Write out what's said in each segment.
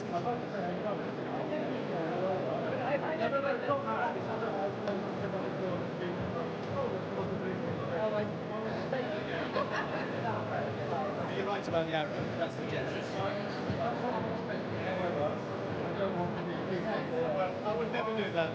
You're right about the arrow. That's the gesture. Well, I would never do that.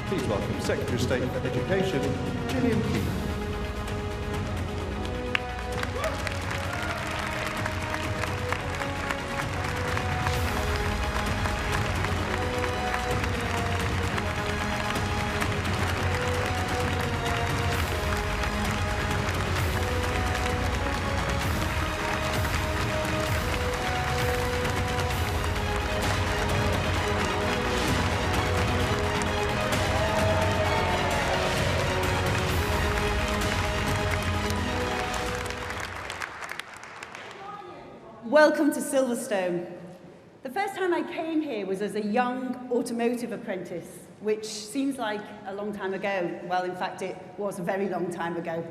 Please welcome Secretary of State for Education, Gillian Keith. Welcome to Silverstone. The first time I came here was as a young automotive apprentice, which seems like a long time ago. Well, in fact, it was a very long time ago.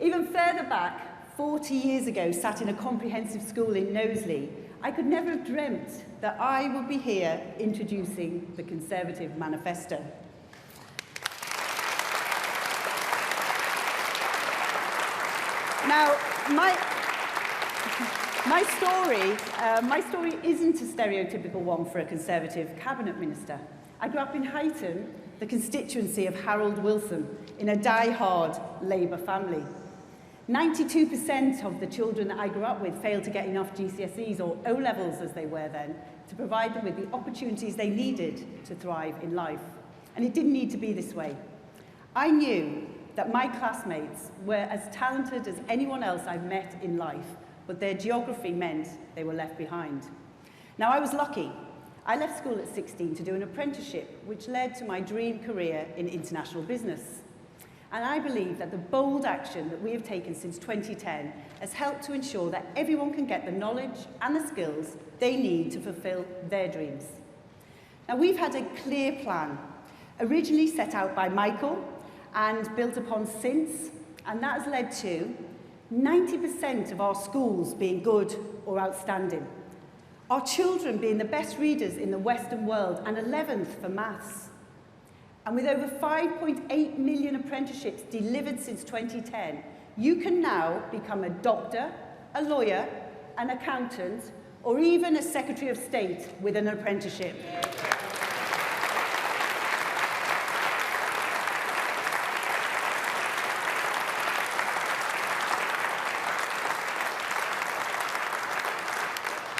Even further back, 40 years ago, sat in a comprehensive school in Knowsley, I could never have dreamt that I would be here introducing the Conservative Manifesto. Now, my story isn't a stereotypical one for a Conservative cabinet minister. I grew up in Huyton, the constituency of Harold Wilson, in a die-hard Labour family. 92% of the children that I grew up with failed to get enough GCSEs, or O-levels as they were then, to provide them with the opportunities they needed to thrive in life. And it didn't need to be this way. I knew that my classmates were as talented as anyone else I've met in life, but their geography meant they were left behind. Now, I was lucky. I left school at 16 to do an apprenticeship, which led to my dream career in international business. And I believe that the bold action that we have taken since 2010 has helped to ensure that everyone can get the knowledge and the skills they need to fulfill their dreams. Now, we've had a clear plan, originally set out by Michael and built upon since, and that has led to 90% of our schools being good or outstanding, our children being the best readers in the Western world and 11th for maths. And with over 5.8 million apprenticeships delivered since 2010, you can now become a doctor, a lawyer, an accountant, or even a Secretary of State with an apprenticeship.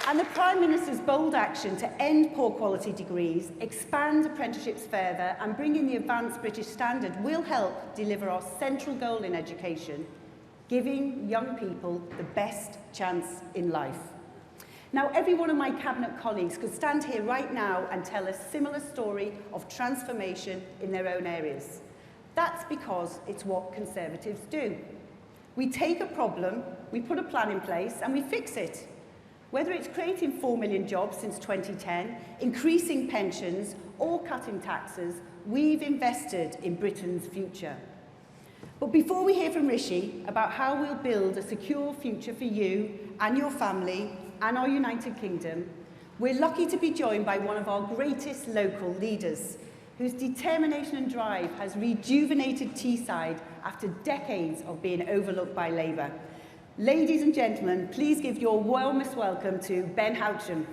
And the Prime Minister's bold action to end poor quality degrees, expand apprenticeships further and bring in the advanced British standard will help deliver our central goal in education, giving young people the best chance in life. Now, every one of my cabinet colleagues could stand here right now and tell a similar story of transformation in their own areas. That's because it's what Conservatives do. We take a problem, we put a plan in place and we fix it. Whether it's creating 4 million jobs since 2010, increasing pensions, or cutting taxes, we've invested in Britain's future. But before we hear from Rishi about how we'll build a secure future for you and your family and our United Kingdom, We're lucky to be joined by one of our greatest local leaders, whose determination and drive has rejuvenated Teesside after decades of being overlooked by Labour. Ladies and gentlemen, please give your warmest welcome to Ben Houchen.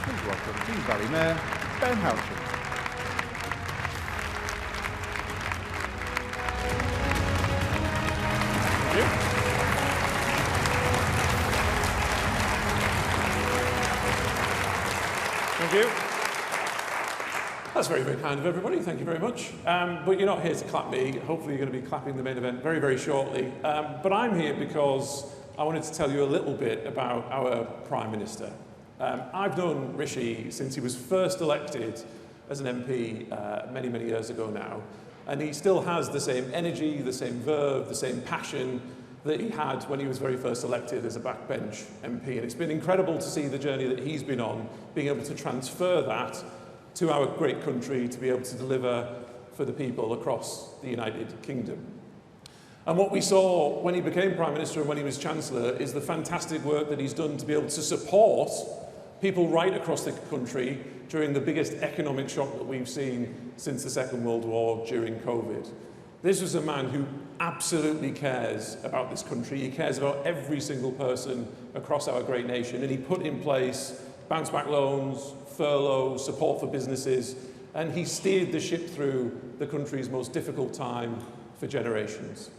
Please welcome Tees Valley Mayor Ben Houchen. Thank you. That's very, very kind of everybody. Thank you very much. But you're not here to clap me. Hopefully you're going to be clapping the main event very, very shortly. But I'm here because I wanted to tell you a little bit about our Prime Minister. I've known Rishi since he was first elected as an MP many, many years ago now. And he still has the same energy, the same verve, the same passion that he had when he was very first elected as a backbench MP. And it's been incredible to see the journey that he's been on, being able to transfer that to our great country to be able to deliver for the people across the United Kingdom. And what we saw when he became Prime Minister and when he was Chancellor is the fantastic work that he's done to be able to support people right across the country during the biggest economic shock that we've seen since the Second World War during COVID. This was a man who absolutely cares about this country. He cares about every single person across our great nation, and he put in place bounce back loans, furlough, support for businesses, and he steered the ship through the country's most difficult time for generations.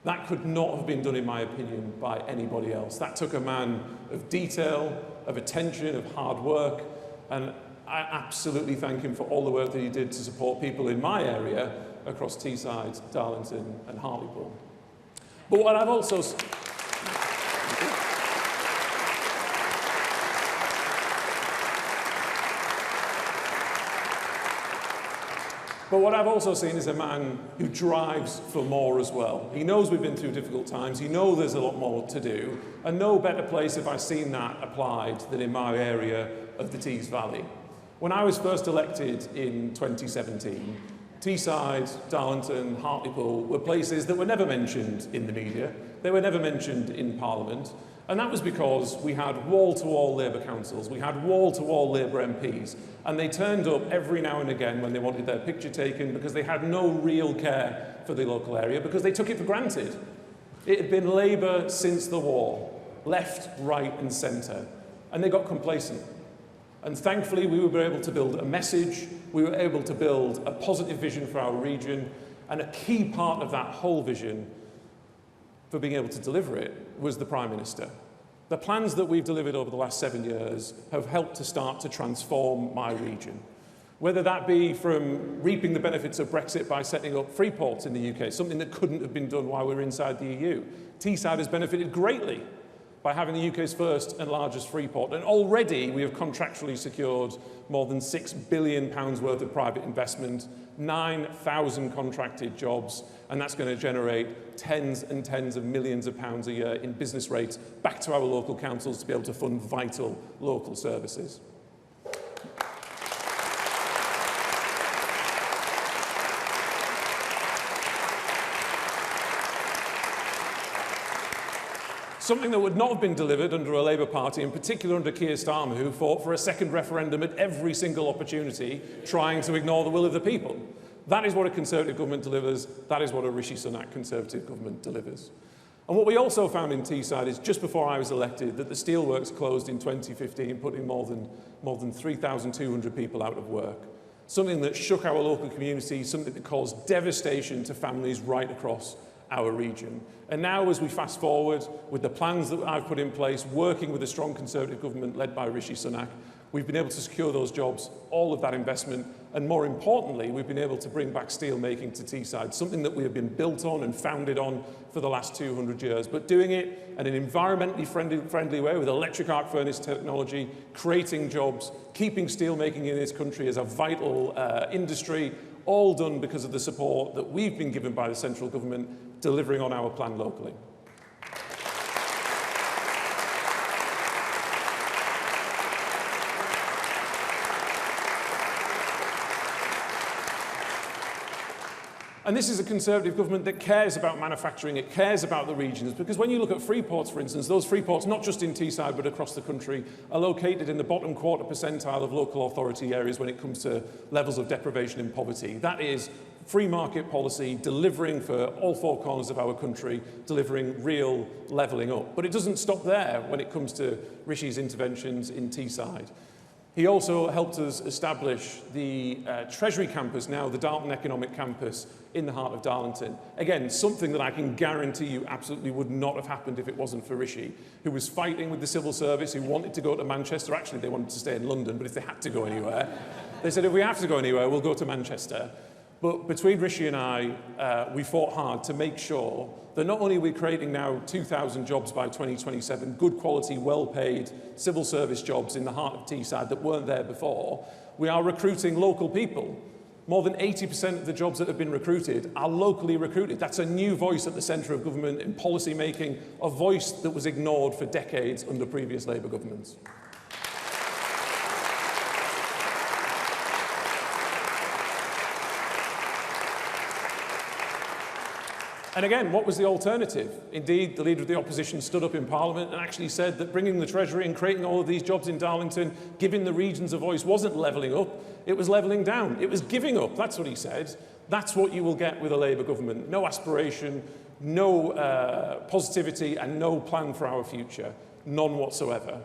That could not have been done, in my opinion, by anybody else. That took a man of detail, of attention, of hard work, and I absolutely thank him for all the work that he did to support people in my area across Teesside, Darlington and Hartlepool. But what I've also seen is a man who drives for more as well. He knows we've been through difficult times, he knows there's a lot more to do, and no better place have I seen that applied than in my area of the Tees Valley. When I was first elected in 2017, Teesside, Darlington, Hartlepool were places that were never mentioned in the media, they were never mentioned in Parliament, and that was because we had wall-to-wall Labour councils, we had wall-to-wall Labour MPs, and they turned up every now and again when they wanted their picture taken because they had no real care for the local area, because they took it for granted. It had been Labour since the war, left, right and centre, and they got complacent. And thankfully, we were able to build a message, we were able to build a positive vision for our region, and a key part of that whole vision for being able to deliver it was the Prime Minister. The plans that we've delivered over the last 7 years have helped to start to transform my region. Whether that be from reaping the benefits of Brexit by setting up free ports in the UK, something that couldn't have been done while we were inside the EU. Teesside has benefited greatly by having the UK's first and largest free port. And already we have contractually secured more than £6 billion worth of private investment, 9,000 contracted jobs, and that's going to generate tens and tens of millions of pounds a year in business rates back to our local councils to be able to fund vital local services. Something that would not have been delivered under a Labour Party, in particular under Keir Starmer, who fought for a second referendum at every single opportunity, trying to ignore the will of the people. That is what a Conservative government delivers. That is what a Rishi Sunak Conservative government delivers. And what we also found in Teesside is, just before I was elected, that the steelworks closed in 2015, putting more than 3,200 people out of work. Something that shook our local community, something that caused devastation to families right across our region. And now, as we fast forward with the plans that I've put in place, working with a strong Conservative government led by Rishi Sunak, we've been able to secure those jobs, all of that investment, and more importantly, we've been able to bring back steel making to Teesside, something that we have been built on and founded on for the last 200 years, but doing it in an environmentally friendly way with electric arc furnace technology, creating jobs, keeping steel making in this country as a vital industry, all done because of the support that we've been given by the central government, delivering on our plan locally. And this is a Conservative government that cares about manufacturing, it cares about the regions, because when you look at free ports, for instance, those free ports, not just in Teesside but across the country, are located in the bottom quarter percentile of local authority areas when it comes to levels of deprivation and poverty. That is free market policy, delivering for all four corners of our country, delivering real levelling up. But it doesn't stop there when it comes to Rishi's interventions in Teesside. He also helped us establish the Treasury campus, now the Darlington Economic Campus, in the heart of Darlington. Again, something that I can guarantee you absolutely would not have happened if it wasn't for Rishi, who was fighting with the civil service, who wanted to go to Manchester. Actually, they wanted to stay in London, but if they had to go anywhere, they said, if we have to go anywhere, we'll go to Manchester. But between Rishi and I, we fought hard to make sure that not only are we creating now 2,000 jobs by 2027, good quality, well-paid civil service jobs in the heart of Teesside that weren't there before, we are recruiting local people. More than 80% of the jobs that have been recruited are locally recruited. That's a new voice at the centre of government in policy making, a voice that was ignored for decades under previous Labour governments. And again, what was the alternative? Indeed, the Leader of the Opposition stood up in Parliament and actually said that bringing the Treasury and creating all of these jobs in Darlington, giving the regions a voice, wasn't levelling up, it was levelling down. It was giving up, that's what he said. That's what you will get with a Labour government. No aspiration, no positivity and no plan for our future. None whatsoever.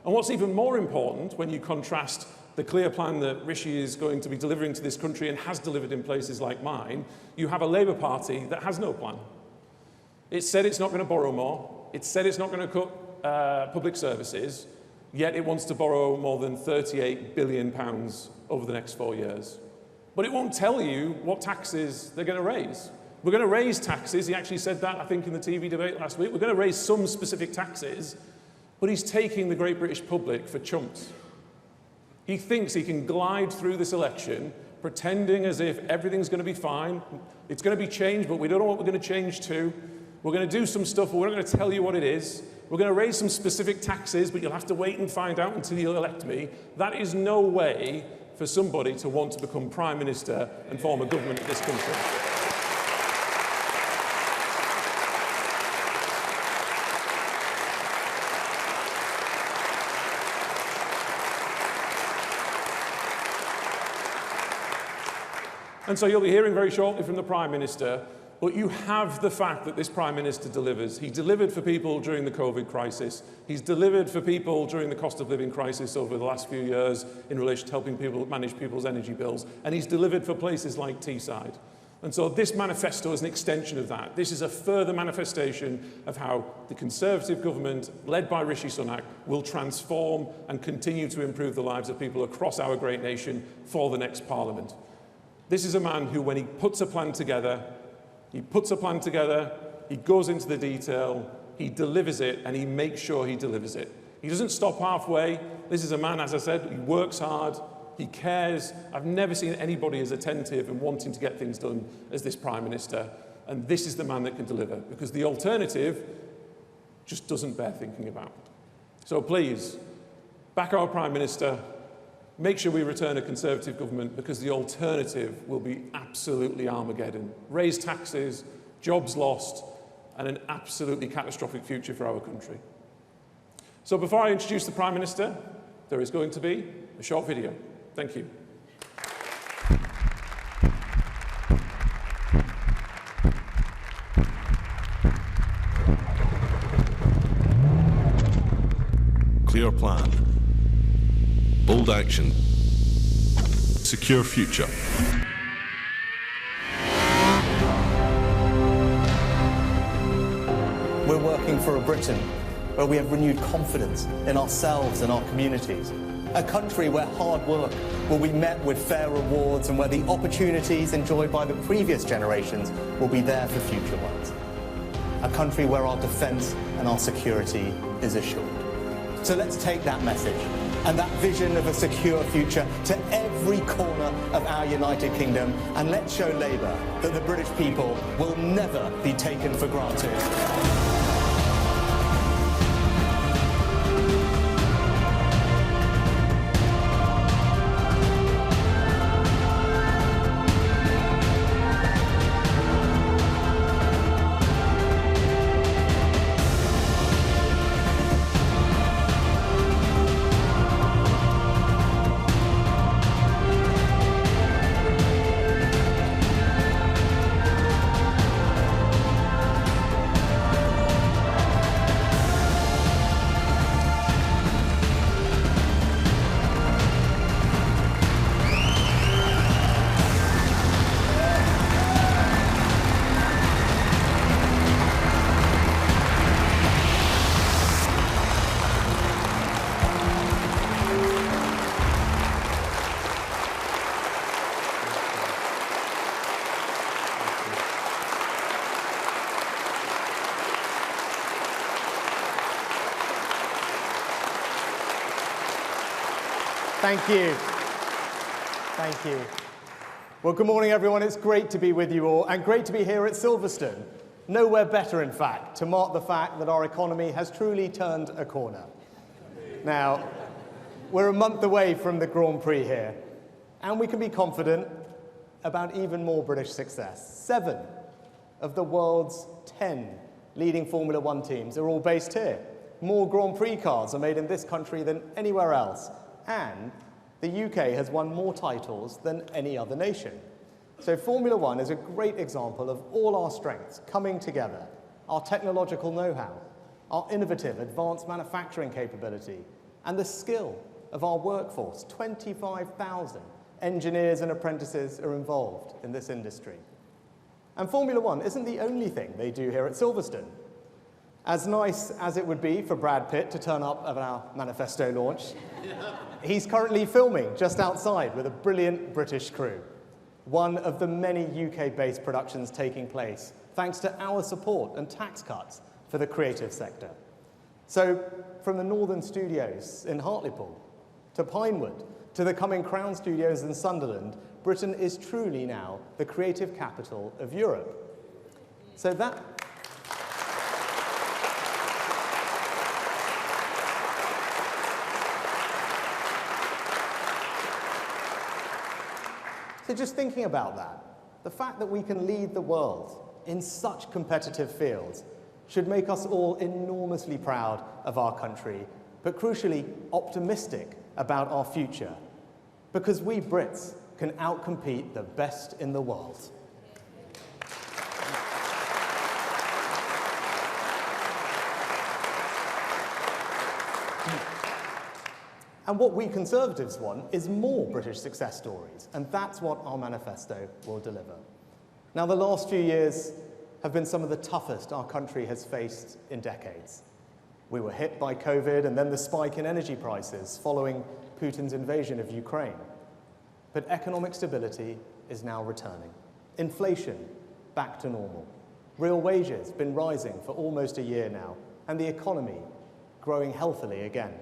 And what's even more important when you contrast the clear plan that Rishi is going to be delivering to this country and has delivered in places like mine, you have a Labour Party that has no plan. It said it's not going to borrow more. It said it's not going to cut public services, yet it wants to borrow more than £38 billion over the next 4 years. But it won't tell you what taxes they're going to raise. We're going to raise taxes. He actually said that, I think, in the TV debate last week. We're going to raise some specific taxes, but he's taking the great British public for chumps. He thinks he can glide through this election pretending as if everything's going to be fine. It's going to be changed, but we don't know what we're going to change to. We're going to do some stuff, but we're not going to tell you what it is. We're going to raise some specific taxes, but you'll have to wait and find out until you elect me. That is no way for somebody to want to become Prime Minister and form a government of this country. And so you'll be hearing very shortly from the Prime Minister, but you have the fact that this Prime Minister delivers. He delivered for people during the COVID crisis. He's delivered for people during the cost of living crisis over the last few years in relation to helping people manage people's energy bills. And he's delivered for places like Teesside. And so this manifesto is an extension of that. This is a further manifestation of how the Conservative government, led by Rishi Sunak, will transform and continue to improve the lives of people across our great nation for the next Parliament. This is a man who, when he puts a plan together, he goes into the detail, he delivers it, and he makes sure he delivers it. He doesn't stop halfway. This is a man, as I said, he works hard, he cares. I've never seen anybody as attentive and wanting to get things done as this Prime Minister. And this is the man that can deliver, because the alternative just doesn't bear thinking about. So please, back our Prime Minister. Make sure we return a Conservative government, because the alternative will be absolutely Armageddon. Raise taxes, jobs lost, and an absolutely catastrophic future for our country. So before I introduce the Prime Minister, there is going to be a short video. Thank you. Clear plan. Bold action. Secure future. We're working for a Britain where we have renewed confidence in ourselves and our communities. A country where hard work will be met with fair rewards and where the opportunities enjoyed by the previous generations will be there for future ones. A country where our defence and our security is assured. So let's take that message and that vision of a secure future to every corner of our United Kingdom, and let's show Labour that the British people will never be taken for granted. Thank you. Thank you. Well, good morning, everyone. It's great to be with you all, and great to be here at Silverstone. Nowhere better, in fact, to mark the fact that our economy has truly turned a corner. Now, we're a month away from the Grand Prix here, and we can be confident about even more British success. 7 of the world's 10 leading Formula One teams are all based here. More Grand Prix cars are made in this country than anywhere else, and the UK has won more titles than any other nation. So Formula One is a great example of all our strengths coming together, our technological know-how, our innovative advanced manufacturing capability, and the skill of our workforce. 25,000 engineers and apprentices are involved in this industry. And Formula One isn't the only thing they do here at Silverstone. As nice as it would be for Brad Pitt to turn up at our Manifesto launch, he's currently filming just outside with a brilliant British crew. One of the many UK-based productions taking place, thanks to our support and tax cuts for the creative sector. So, from the Northern Studios in Hartlepool, to Pinewood, to the coming Crown Studios in Sunderland, Britain is truly now the creative capital of Europe. So just thinking about that, the fact that we can lead the world in such competitive fields should make us all enormously proud of our country, but crucially optimistic about our future, because we Brits can outcompete the best in the world. And what we Conservatives want is more British success stories, and that's what our manifesto will deliver. Now, the last few years have been some of the toughest our country has faced in decades. We were hit by COVID and then the spike in energy prices following Putin's invasion of Ukraine. But economic stability is now returning. Inflation back to normal. Real wages been rising for almost a year now, and the economy growing healthily again.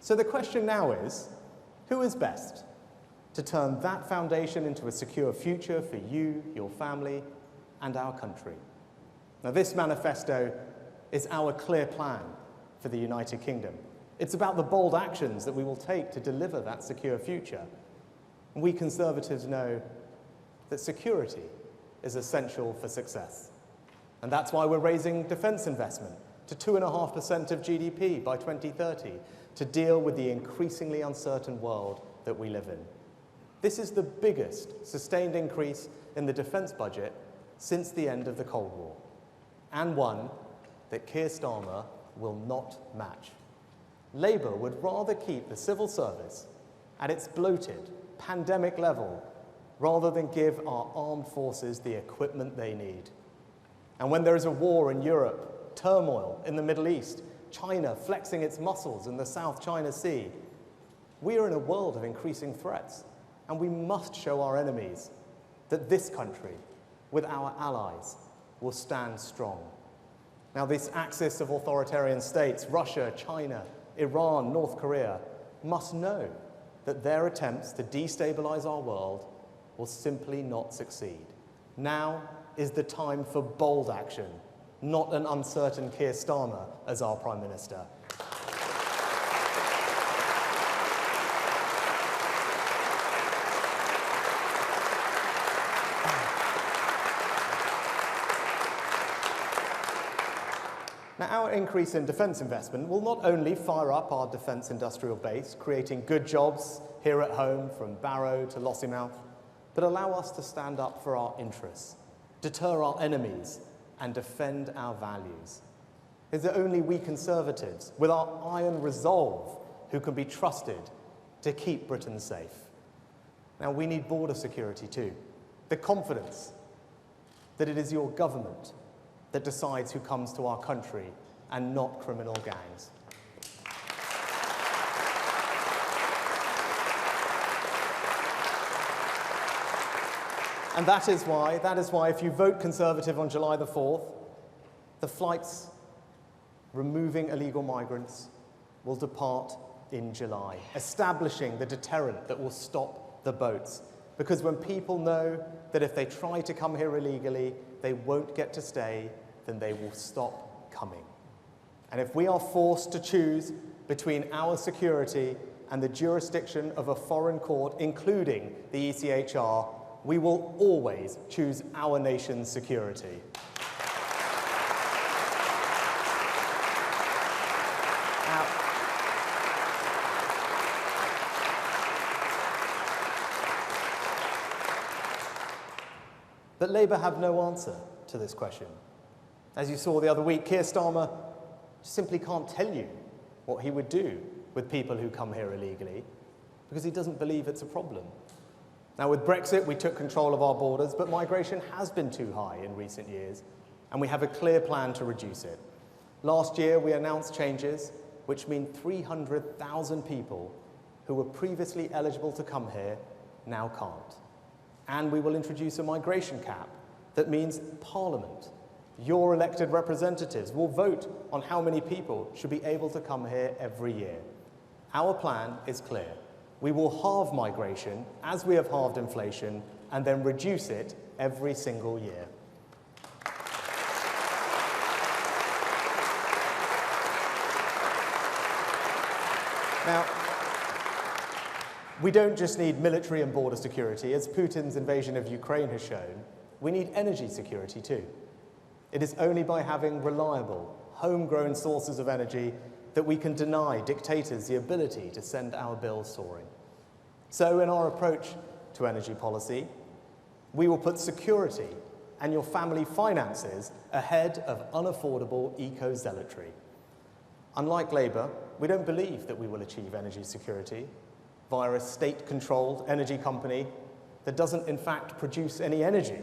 So the question now is, who is best to turn that foundation into a secure future for you, your family, and our country? Now, this manifesto is our clear plan for the United Kingdom. It's about the bold actions that we will take to deliver that secure future. And we Conservatives know that security is essential for success. And that's why we're raising defence investment to 2.5% of GDP by 2030 to deal with the increasingly uncertain world that we live in. This is the biggest sustained increase in the defence budget since the end of the Cold War, and one that Keir Starmer will not match. Labour would rather keep the civil service at its bloated, pandemic level rather than give our armed forces the equipment they need. And when there is a war in Europe, turmoil in the Middle East, China flexing its muscles in the South China Sea, we are in a world of increasing threats, and we must show our enemies that this country, with our allies, will stand strong. Now, this axis of authoritarian states, Russia, China, Iran, North Korea, must know that their attempts to destabilize our world will simply not succeed. Now is the time for bold action, not an uncertain Keir Starmer as our Prime Minister. Now, our increase in defence investment will not only fire up our defence industrial base, creating good jobs here at home from Barrow to Lossiemouth, but allow us to stand up for our interests, deter our enemies, and defend our values. It's only we Conservatives, with our iron resolve, who can be trusted to keep Britain safe. Now, we need border security too. The confidence that it is your government that decides who comes to our country and not criminal gangs. And that is why if you vote Conservative on July the 4th, the flights removing illegal migrants will depart in July, establishing the deterrent that will stop the boats. Because when people know that if they try to come here illegally, they won't get to stay, then they will stop coming. And if we are forced to choose between our security and the jurisdiction of a foreign court, including the ECHR, we will always choose our nation's security. But Labour have no answer to this question. As you saw the other week, Keir Starmer simply can't tell you what he would do with people who come here illegally because he doesn't believe it's a problem. Now, with Brexit, we took control of our borders, but migration has been too high in recent years, and we have a clear plan to reduce it. Last year, we announced changes which mean 300,000 people who were previously eligible to come here now can't. And we will introduce a migration cap that means Parliament, your elected representatives, will vote on how many people should be able to come here every year. Our plan is clear. We will halve migration as we have halved inflation and then reduce it every single year. Now, we don't just need military and border security. As Putin's invasion of Ukraine has shown, we need energy security too. It is only by having reliable, homegrown sources of energy that we can deny dictators the ability to send our bills soaring. So in our approach to energy policy, we will put security and your family finances ahead of unaffordable eco-zealotry. Unlike Labour, we don't believe that we will achieve energy security via a state-controlled energy company that doesn't in fact produce any energy.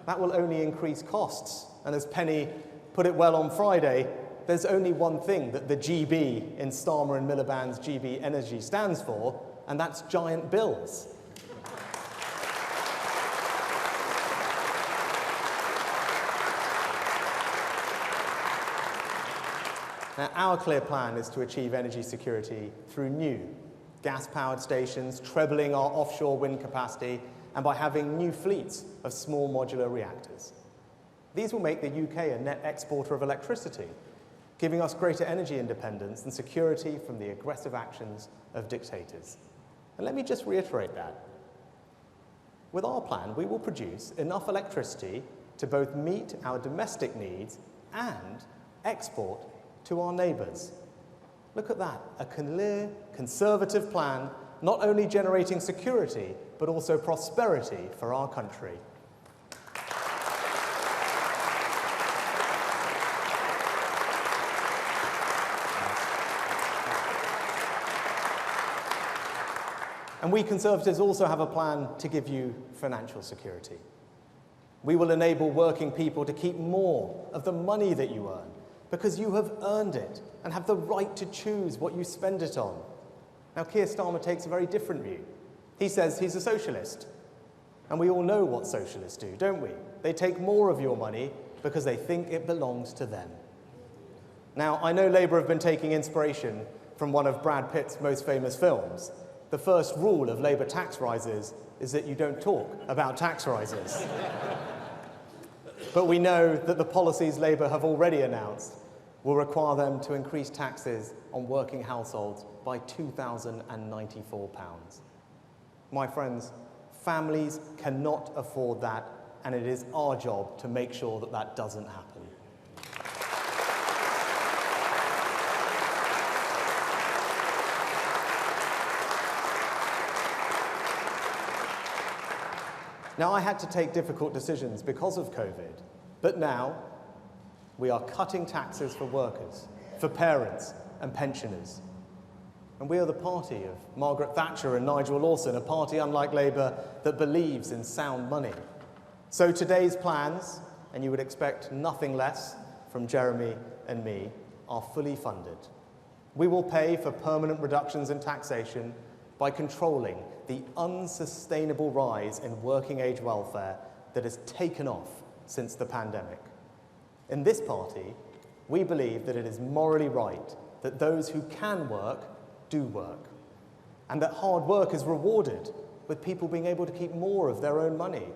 That will only increase costs. And as Penny put it well on Friday, there's only one thing that the GB in Starmer and Miliband's GB Energy stands for, and that's giant bills. Now, our clear plan is to achieve energy security through new gas-powered stations, trebling our offshore wind capacity, and by having new fleets of small modular reactors. These will make the UK a net exporter of electricity, giving us greater energy independence and security from the aggressive actions of dictators. And let me just reiterate that. With our plan, we will produce enough electricity to both meet our domestic needs and export to our neighbours. Look at that, a clear, conservative plan, not only generating security, but also prosperity for our country. And we Conservatives also have a plan to give you financial security. We will enable working people to keep more of the money that you earn, because you have earned it and have the right to choose what you spend it on. Now, Keir Starmer takes a very different view. He says he's a socialist. And we all know what socialists do, don't we? They take more of your money because they think it belongs to them. Now, I know Labour have been taking inspiration from one of Brad Pitt's most famous films. The first rule of Labour tax rises is that you don't talk about tax rises. But we know that the policies Labour have already announced will require them to increase taxes on working households by £2,094. My friends, families cannot afford that, and it is our job to make sure that that doesn't happen. Now, I had to take difficult decisions because of COVID, but now we are cutting taxes for workers, for parents and pensioners. And we are the party of Margaret Thatcher and Nigel Lawson, a party, unlike Labour, that believes in sound money. So today's plans, and you would expect nothing less from Jeremy and me, are fully funded. We will pay for permanent reductions in taxation by controlling the unsustainable rise in working-age welfare that has taken off since the pandemic. In this party, we believe that it is morally right that those who can work do work, and that hard work is rewarded with people being able to keep more of their own money.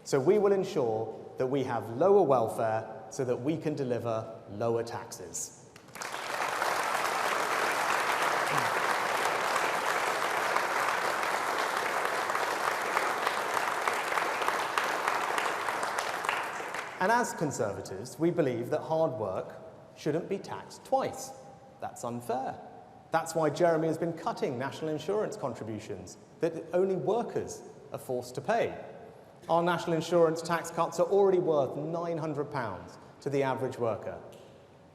So we will ensure that we have lower welfare so that we can deliver lower taxes. And as Conservatives, we believe that hard work shouldn't be taxed twice. That's unfair. That's why Jeremy has been cutting national insurance contributions that only workers are forced to pay. Our national insurance tax cuts are already worth £900 to the average worker.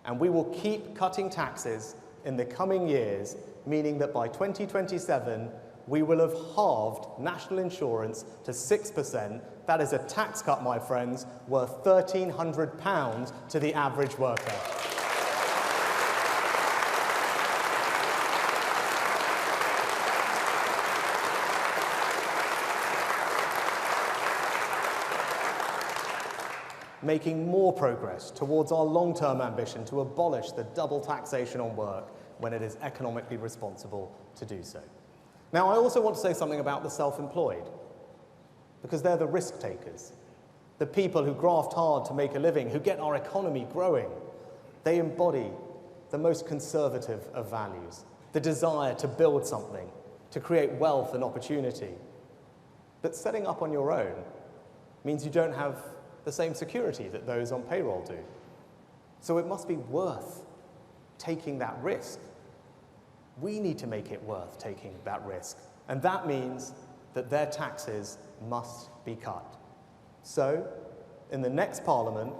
And we will keep cutting taxes in the coming years, meaning that by 2027, we will have halved national insurance to 6%. That is a tax cut, my friends, worth £1,300 to the average worker. Making more progress towards our long-term ambition to abolish the double taxation on work when it is economically responsible to do so. Now, I also want to say something about the self-employed, because they're the risk takers, the people who graft hard to make a living, who get our economy growing. They embody the most conservative of values, the desire to build something, to create wealth and opportunity. But setting up on your own means you don't have the same security that those on payroll do. So it must be worth taking that risk. We need to make it worth taking that risk. And that means that their taxes must be cut. So, in the next Parliament,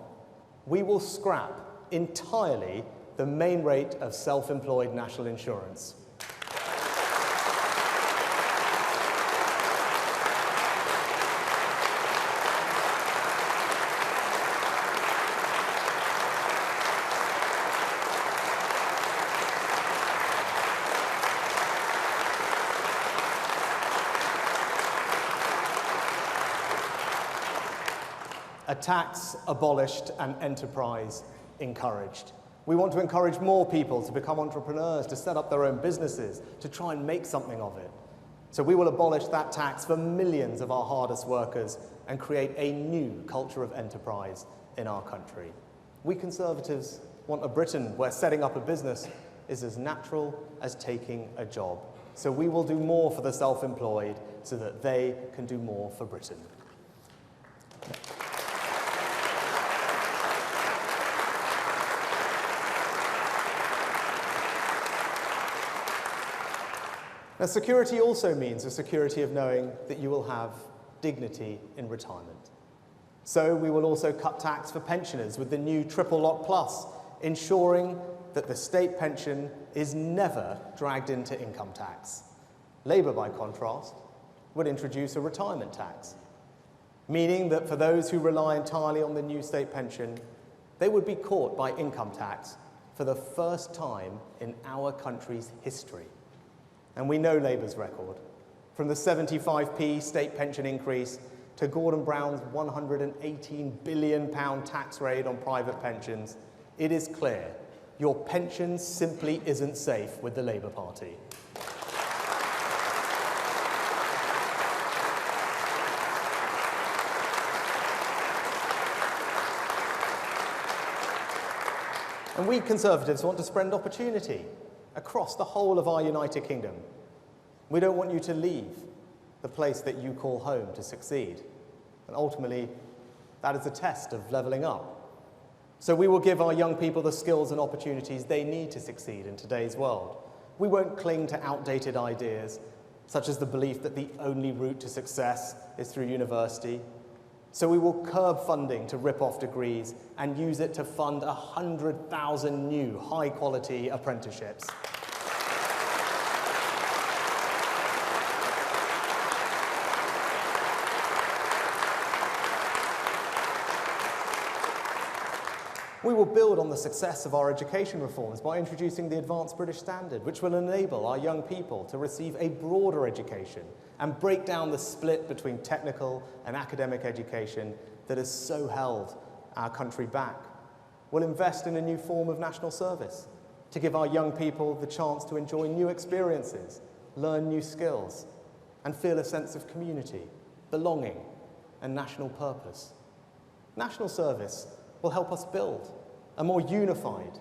we will scrap entirely the main rate of self-employed national insurance. A tax abolished and enterprise encouraged. We want to encourage more people to become entrepreneurs, to set up their own businesses, to try and make something of it. So we will abolish that tax for millions of our hardest workers and create a new culture of enterprise in our country. We Conservatives want a Britain where setting up a business is as natural as taking a job. So we will do more for the self-employed so that they can do more for Britain. Now, security also means a security of knowing that you will have dignity in retirement. So we will also cut tax for pensioners with the new Triple Lock Plus, ensuring that the state pension is never dragged into income tax. Labour, by contrast, would introduce a retirement tax, meaning that for those who rely entirely on the new state pension, they would be caught by income tax for the first time in our country's history. And we know Labour's record. From the 75p state pension increase to Gordon Brown's £118 billion tax raid on private pensions, it is clear your pension simply isn't safe with the Labour Party. And we Conservatives want to spread opportunity across the whole of our United Kingdom. We don't want you to leave the place that you call home to succeed. And ultimately, that is a test of levelling up. So we will give our young people the skills and opportunities they need to succeed in today's world. We won't cling to outdated ideas, such as the belief that the only route to success is through university. So we will curb funding to rip off degrees and use it to fund 100,000 new high-quality apprenticeships. We will build on the success of our education reforms by introducing the Advanced British Standard, which will enable our young people to receive a broader education and break down the split between technical and academic education that has so held our country back. We'll invest in a new form of national service, to give our young people the chance to enjoy new experiences, learn new skills, and feel a sense of community, belonging, and national purpose. National service will help us build a more unified,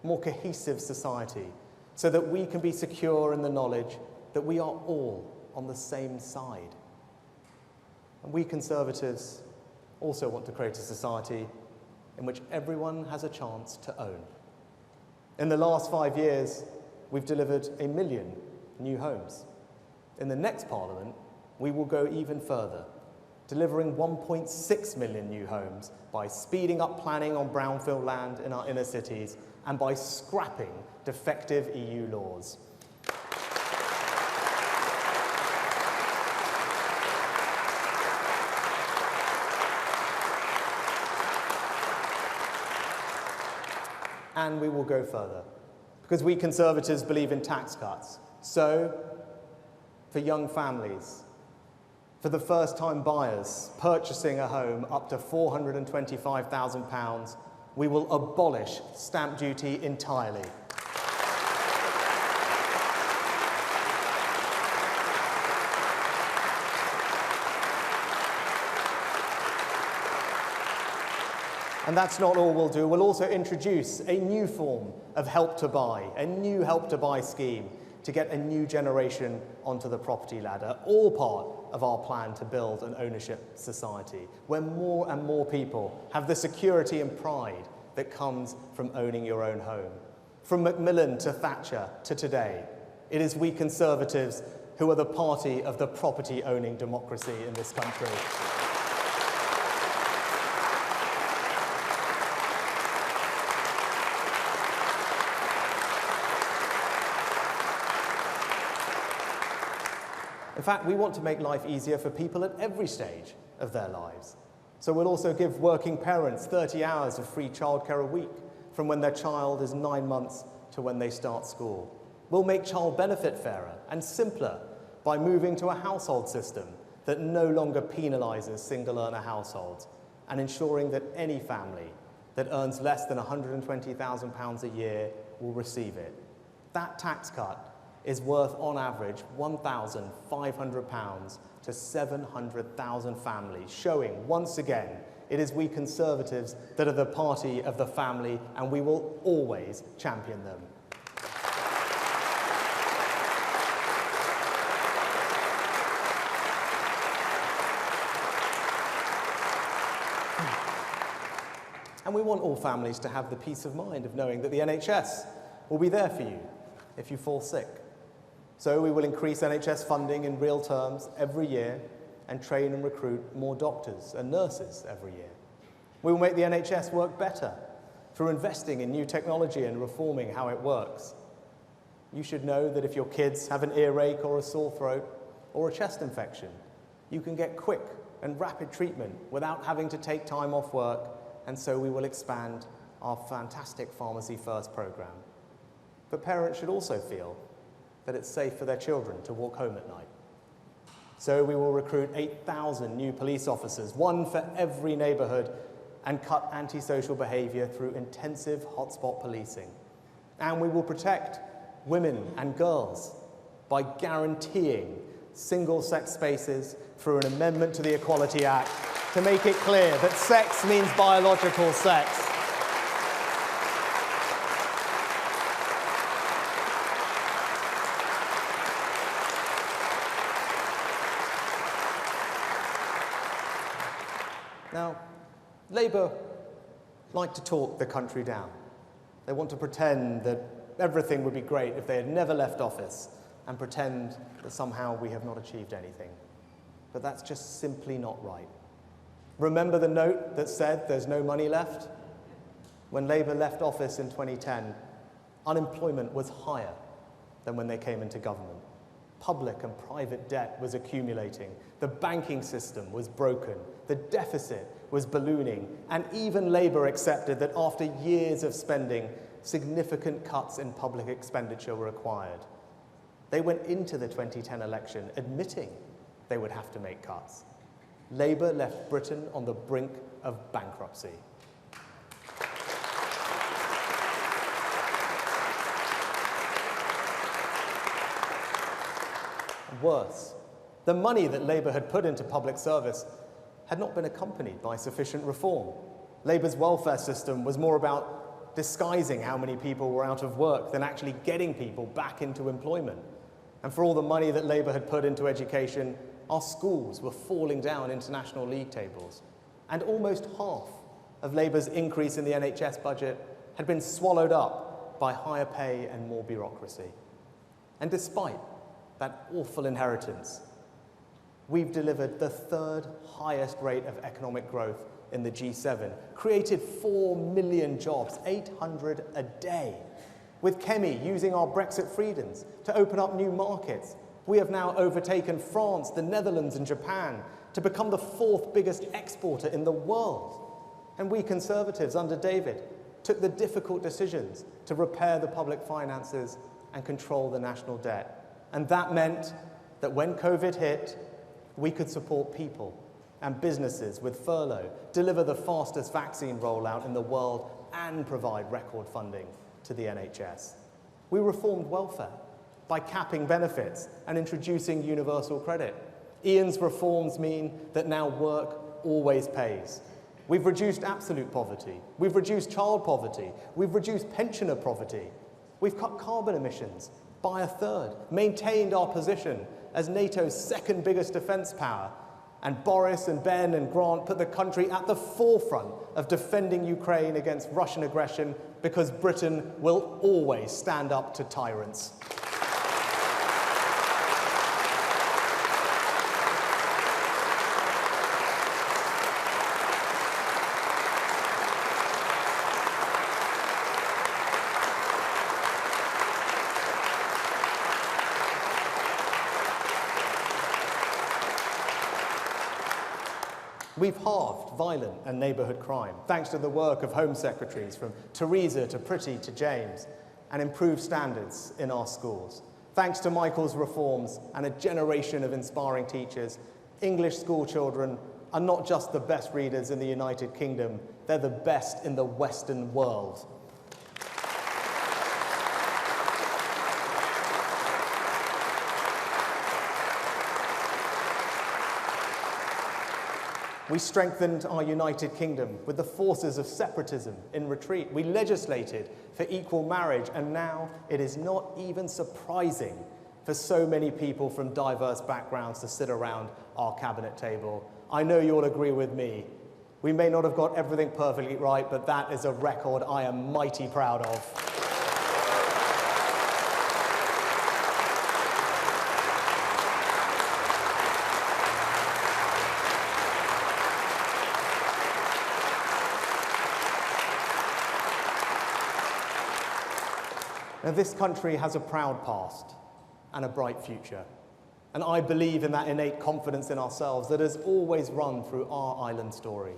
more cohesive society so that we can be secure in the knowledge that we are all on the same side. And we Conservatives also want to create a society in which everyone has a chance to own. In the last 5 years, we've delivered 1 million new homes. In the next Parliament, we will go even further, delivering 1.6 million new homes by speeding up planning on brownfield land in our inner cities and by scrapping defective EU laws. And we will go further, because we Conservatives believe in tax cuts. So, for young families, for the first-time buyers purchasing a home up to £425,000, we will abolish stamp duty entirely. And that's not all we'll do. We'll also introduce a new form of Help to Buy, a new Help to Buy scheme to get a new generation onto the property ladder, all part of our plan to build an ownership society where more and more people have the security and pride that comes from owning your own home. From Macmillan to Thatcher to today, it is we Conservatives who are the party of the property-owning democracy in this country. In fact, we want to make life easier for people at every stage of their lives. So we'll also give working parents 30 hours of free childcare a week from when their child is 9 months to when they start school. We'll make child benefit fairer and simpler by moving to a household system that no longer penalises single-earner households and ensuring that any family that earns less than £120,000 a year will receive it. That tax cut is worth, on average, £1,500 to 700,000 families, showing, once again, it is we Conservatives that are the party of the family, and we will always champion them. And we want all families to have the peace of mind of knowing that the NHS will be there for you if you fall sick. So we will increase NHS funding in real terms every year and train and recruit more doctors and nurses every year. We will make the NHS work better through investing in new technology and reforming how it works. You should know that if your kids have an earache or a sore throat or a chest infection, you can get quick and rapid treatment without having to take time off work, and so we will expand our fantastic Pharmacy First programme. But parents should also feel that it's safe for their children to walk home at night. So we will recruit 8,000 new police officers, one for every neighbourhood, and cut antisocial behaviour through intensive hotspot policing. And we will protect women and girls by guaranteeing single-sex spaces through an amendment to the Equality Act to make it clear that sex means biological sex. Now, Labour like to talk the country down. They want to pretend that everything would be great if they had never left office and pretend that somehow we have not achieved anything. But that's just simply not right. Remember the note that said there's no money left? When Labour left office in 2010, unemployment was higher than when they came into government. Public and private debt was accumulating, the banking system was broken, the deficit was ballooning, and even Labour accepted that after years of spending, significant cuts in public expenditure were required. They went into the 2010 election admitting they would have to make cuts. Labour left Britain on the brink of bankruptcy. worse. The money that Labour had put into public service had not been accompanied by sufficient reform. Labour's welfare system was more about disguising how many people were out of work than actually getting people back into employment. And for all the money that Labour had put into education, our schools were falling down international league tables. And almost half of Labour's increase in the NHS budget had been swallowed up by higher pay and more bureaucracy. And despite that awful inheritance, we've delivered the third highest rate of economic growth in the G7, created 4 million jobs, 800 a day. With Kemi using our Brexit freedoms to open up new markets, we have now overtaken France, the Netherlands and Japan to become the 4th biggest exporter in the world. And we Conservatives under David took the difficult decisions to repair the public finances and control the national debt. And that meant that when COVID hit, we could support people and businesses with furlough, deliver the fastest vaccine rollout in the world, and provide record funding to the NHS. We reformed welfare by capping benefits and introducing universal credit. Ian's reforms mean that now work always pays. We've reduced absolute poverty. We've reduced child poverty. We've reduced pensioner poverty. We've cut carbon emissions by a third, maintained our position as NATO's second biggest defence power, and Boris and Ben and Grant put the country at the forefront of defending Ukraine against Russian aggression because Britain will always stand up to tyrants. We've halved violent and neighbourhood crime, thanks to the work of Home Secretaries from Theresa to Priti to James, and improved standards in our schools. Thanks to Michael's reforms and a generation of inspiring teachers, English school children are not just the best readers in the United Kingdom, they're the best in the Western world. We strengthened our United Kingdom with the forces of separatism in retreat. We legislated for equal marriage, and now it is not even surprising for so many people from diverse backgrounds to sit around our cabinet table. I know you'll agree with me. We may not have got everything perfectly right, but that is a record I am mighty proud of. Now, this country has a proud past and a bright future, and I believe in that innate confidence in ourselves that has always run through our island story.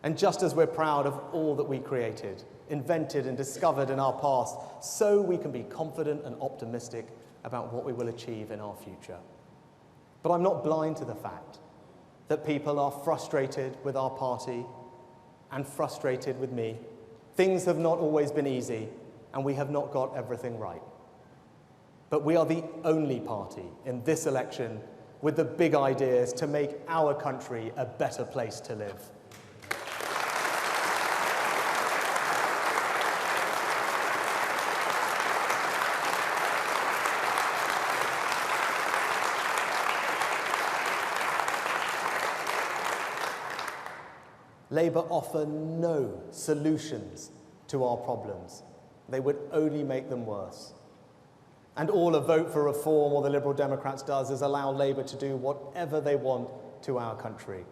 And just as we're proud of all that we created, invented and discovered in our past, so we can be confident and optimistic about what we will achieve in our future. But I'm not blind to the fact that people are frustrated with our party and frustrated with me. Things have not always been easy, and we have not got everything right. But we are the only party in this election with the big ideas to make our country a better place to live. Labour offer no solutions to our problems. They would only make them worse. And all a vote for reform or the Liberal Democrats does is allow Labour to do whatever they want to our country.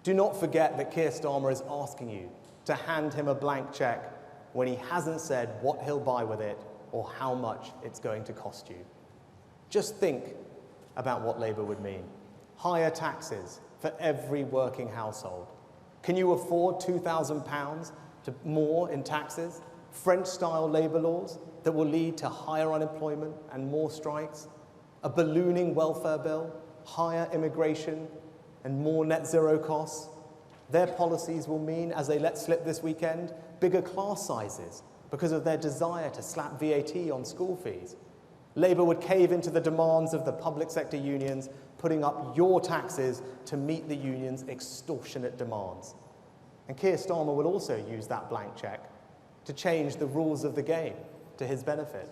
Do not forget that Keir Starmer is asking you to hand him a blank cheque when he hasn't said what he'll buy with it or how much it's going to cost you. Just think about what Labour would mean. Higher taxes for every working household. Can you afford £2,000 more in taxes? French-style labour laws that will lead to higher unemployment and more strikes, a ballooning welfare bill, higher immigration, and more net zero costs. Their policies will mean, as they let slip this weekend, bigger class sizes because of their desire to slap VAT on school fees. Labour would cave into the demands of the public sector unions, putting up your taxes to meet the unions' extortionate demands. And Keir Starmer will also use that blank cheque to change the rules of the game to his benefit,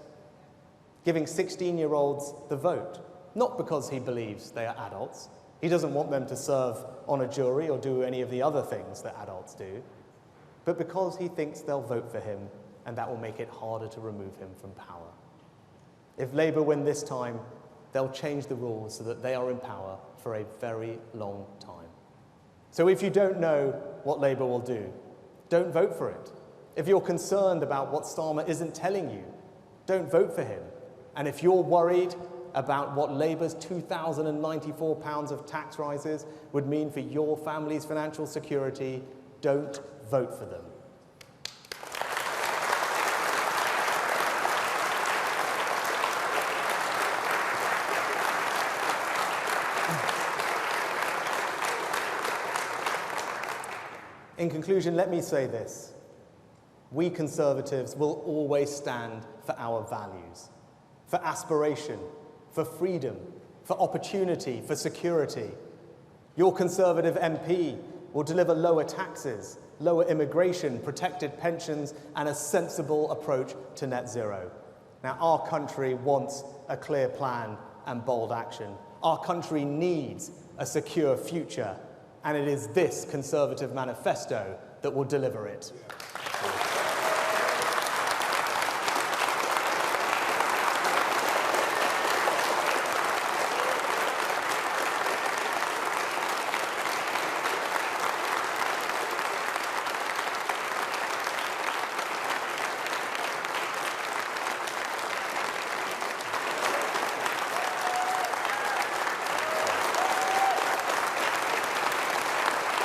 giving 16-year-olds the vote, not because he believes they are adults. He doesn't want them to serve on a jury or do any of the other things that adults do, but because he thinks they'll vote for him and that will make it harder to remove him from power. If Labour win this time, they'll change the rules so that they are in power for a very long time. So if you don't know what Labour will do, don't vote for it. If you're concerned about what Starmer isn't telling you, don't vote for him. And if you're worried about what Labour's £2,094 of tax rises would mean for your family's financial security, don't vote for them. In conclusion, let me say this. We Conservatives will always stand for our values, for aspiration, for freedom, for opportunity, for security. Your Conservative MP will deliver lower taxes, lower immigration, protected pensions, and a sensible approach to net zero. Now, our country wants a clear plan and bold action. Our country needs a secure future, and it is this Conservative manifesto that will deliver it.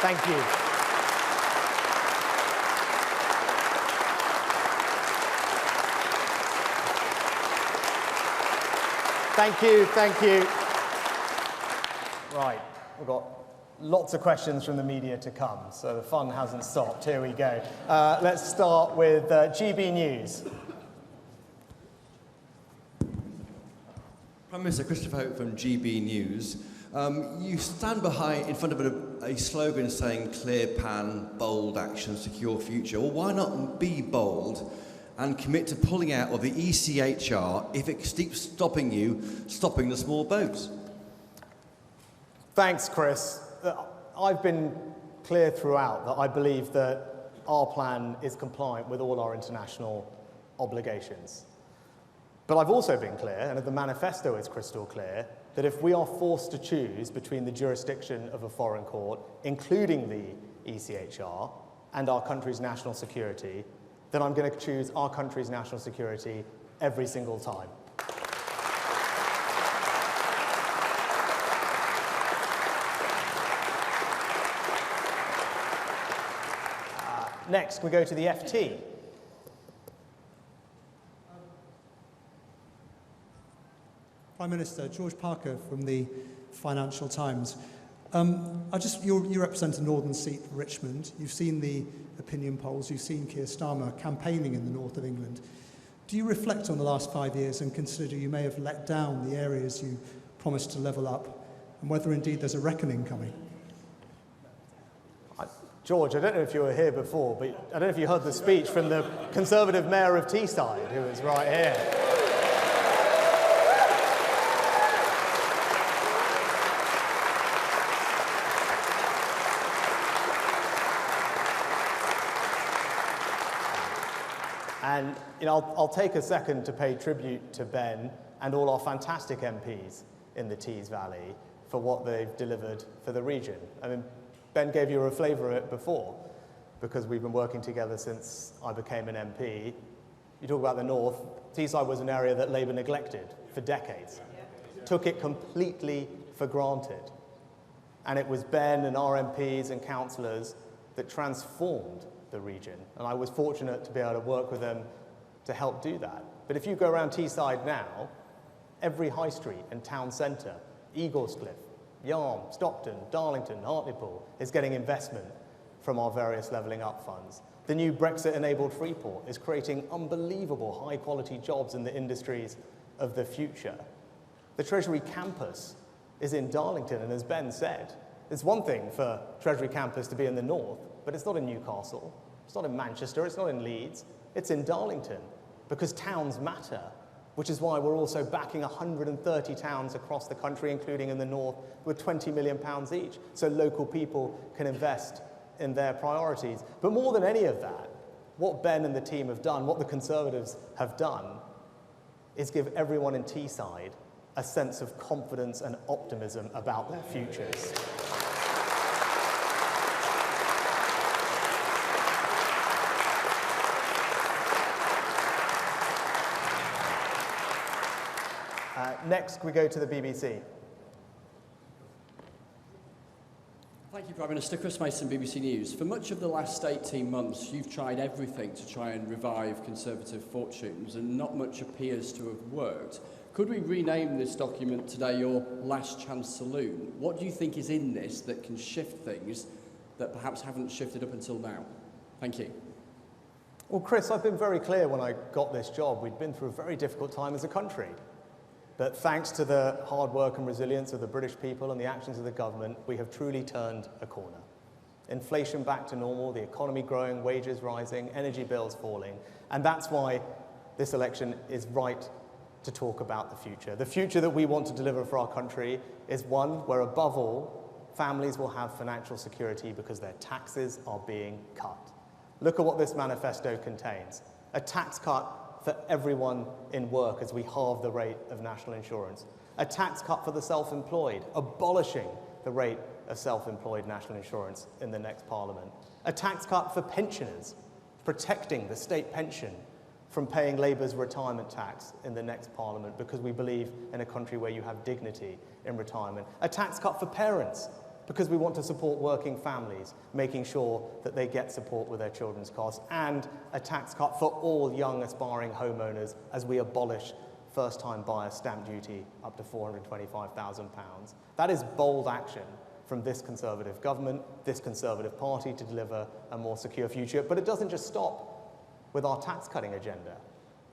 Thank you. Thank you. Right, we've got lots of questions from the media to come, so the fun hasn't stopped. Here we go. Let's start with GB News. Prime Minister Christopher Hope from GB News. You stand in front of a slogan saying clear plan, bold action, secure future. Well, why not be bold and commit to pulling out of the ECHR if it keeps stopping the small boats? Thanks, Chris. I've been clear throughout that I believe that our plan is compliant with all our international obligations. But I've also been clear, and the manifesto is crystal clear, that if we are forced to choose between the jurisdiction of a foreign court, including the ECHR, and our country's national security, then I'm going to choose our country's national security every single time. Next, we go to the FT. Prime Minister, George Parker from the Financial Times. You represent a northern seat, Richmond. You've seen the opinion polls. You've seen Keir Starmer campaigning in the north of England. Do you reflect on the last 5 years and consider you may have let down the areas you promised to level up, and whether indeed there's a reckoning coming? George, I don't know if you were here before, but I don't know if you heard the speech from the Conservative Mayor of Teesside, who was right here. And I'll take a second to pay tribute to Ben and all our fantastic MPs in the Tees Valley for what they've delivered for the region. I mean, Ben gave you a flavour of it before, because we've been working together since I became an MP. You talk about the north, Teesside was an area that Labour neglected for decades, took it completely for granted. And it was Ben and our MPs and councillors that transformed the region. And I was fortunate to be able to work with them to help do that. But if you go around Teesside now, every high street and town centre, Eaglescliffe, Yarm, Stockton, Darlington, Hartlepool, is getting investment from our various levelling up funds. The new Brexit-enabled Freeport is creating unbelievable high-quality jobs in the industries of the future. The Treasury campus is in Darlington, and as Ben said, it's one thing for Treasury campus to be in the north, but it's not in Newcastle, it's not in Manchester, it's not in Leeds, it's in Darlington, because towns matter, which is why we're also backing 130 towns across the country, including in the north, with £20 million each, so local people can invest in their priorities. But more than any of that, what Ben and the team have done, what the Conservatives have done, is give everyone in Teesside a sense of confidence and optimism about their futures. Next, we go to the BBC. Thank you, Prime Minister. Chris Mason, BBC News. For much of the last 18 months, you've tried everything to try and revive Conservative fortunes, and not much appears to have worked. Could we rename this document today your Last Chance Saloon? What do you think is in this that can shift things that perhaps haven't shifted up until now? Thank you. Well, Chris, I've been very clear when I got this job. We'd been through a very difficult time as a country. But thanks to the hard work and resilience of the British people and the actions of the government, we have truly turned a corner. Inflation back to normal, the economy growing, wages rising, energy bills falling. And that's why this election is right to talk about the future. The future that we want to deliver for our country is one where, above all, families will have financial security because their taxes are being cut. Look at what this manifesto contains. A tax cut for everyone in work as we halve the rate of national insurance. A tax cut for the self-employed, abolishing the rate of self-employed national insurance in the next Parliament. A tax cut for pensioners, protecting the state pension from paying Labour's retirement tax in the next Parliament, because we believe in a country where you have dignity in retirement. A tax cut for parents, because we want to support working families, making sure that they get support with their children's costs, and a tax cut for all young aspiring homeowners as we abolish first-time buyer stamp duty up to £425,000. That is bold action from this Conservative government, this Conservative party, to deliver a more secure future. But it doesn't just stop with our tax-cutting agenda.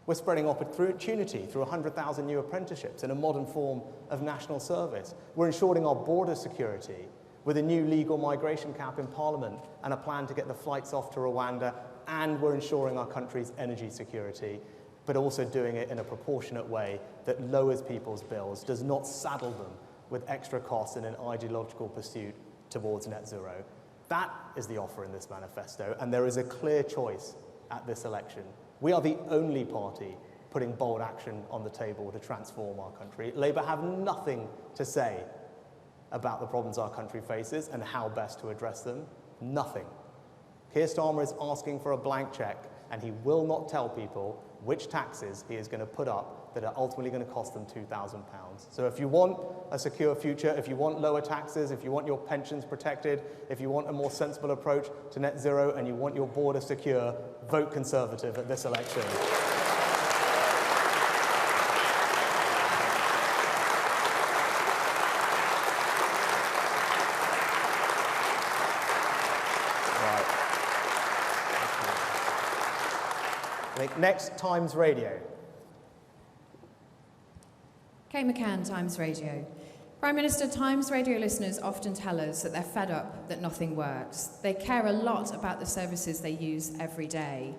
We're spreading opportunity through 100,000 new apprenticeships in a modern form of national service. We're ensuring our border security with a new legal migration cap in Parliament and a plan to get the flights off to Rwanda, and we're ensuring our country's energy security, but also doing it in a proportionate way that lowers people's bills, does not saddle them with extra costs in an ideological pursuit towards net zero. That is the offer in this manifesto, and there is a clear choice at this election. We are the only party putting bold action on the table to transform our country. Labour have nothing to say about the problems our country faces and how best to address them. Nothing. Keir Starmer is asking for a blank cheque, and he will not tell people which taxes he is going to put up that are ultimately going to cost them £2,000. So if you want a secure future, if you want lower taxes, if you want your pensions protected, if you want a more sensible approach to net zero, and you want your border secure, vote Conservative at this election. Next, Times Radio. Kay McCann, Times Radio. Prime Minister, Times Radio listeners often tell us that they're fed up that nothing works. They care a lot about the services they use every day.